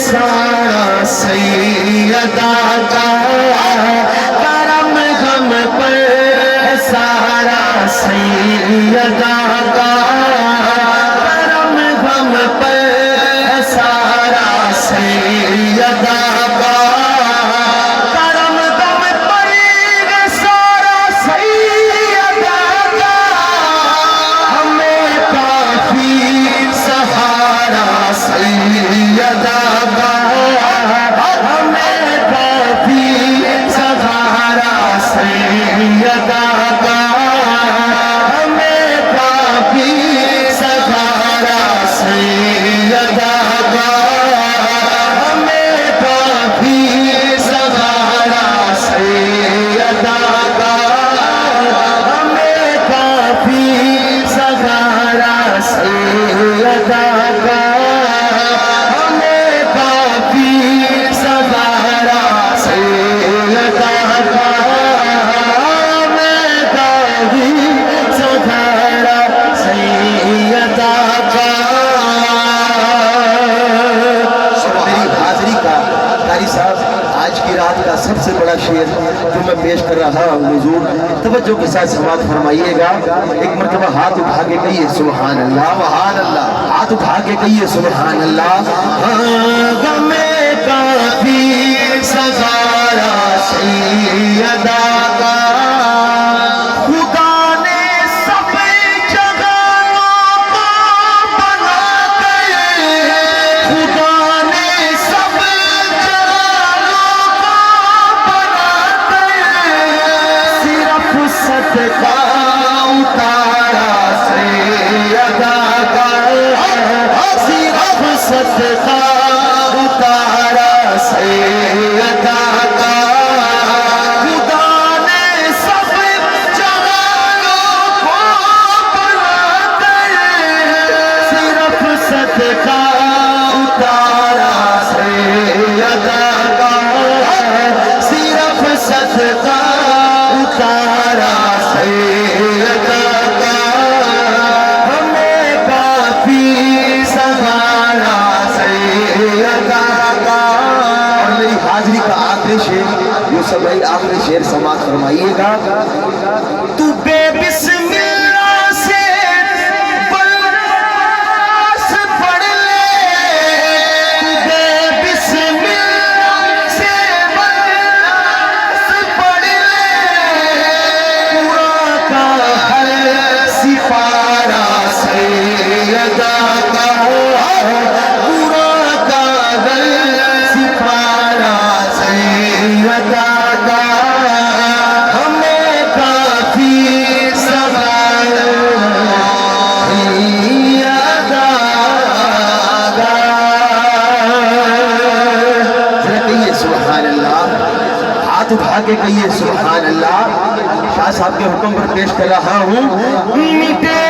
سارا سیدہ کا کرم ہم پر سارا سیدہ کا کرم ہم پر سارا سیدہ کا کرم ہم پر سارا سیدہ کا ہمیں کافی سہارا سیدہ کا ہمیں کافی سہارا سیدہ کا ہمیں کافی سہارا سیدہ کا ہمیں کافی سہارا سیدہ کا ہمیں کافی سہارا سیدہ کا ہمیں کافی سہارا سیدہ کا ہمیں کافی سہارا سیدہ کا۔ میری حاضری کا قاری صاحب آج کی رات کا سب سے بڑا شعر جو میں پیش کر رہا ہوں حضور توجہ کے ساتھ سماعت فرمائیے گا۔ ایک مرتبہ ہاتھ اٹھا کے کہیے سبحان اللہ سبحان اللہ، ہاتھ اٹھا کے کہیے سبحان اللہ۔ ہمیں کافی سہارا سیدہ کا خدا نے سب جہانوں کو بنا کر، خدا نے سب جہانوں کو بنا کر صرف صدقہ اتارا سیدہ کا، صرف صدقہ اتارا سیدہ کا۔ خدا نے سب جہانوں کو بنا کر صرف صدقہ اتارا سیدہ کا، صرف صدقہ اتارا سیدہ کا۔ ہمیں کافی سہارا سیدہ کا۔ اور میری حاضری کا آخری شعر جو سب آخری شعر سماعت فرمائیے گا۔ تو بے بسم اللہ سے بلاس پڑھ لے، تو بے بسم اللہ سے بلاس پڑھ لے، پورا کا ہر سپارہ سیدہ کا، پورا کا ہر سپارہ سیدہ کا۔ ہمیں کافی سہارا سیدہ کا۔ ذرا کہیے سبحان اللہ، ہاتھ اٹھا کے کہیے سبحان اللہ۔ شاہ صاحب کے حکم پر پیش کر رہا ہوں۔ مٹے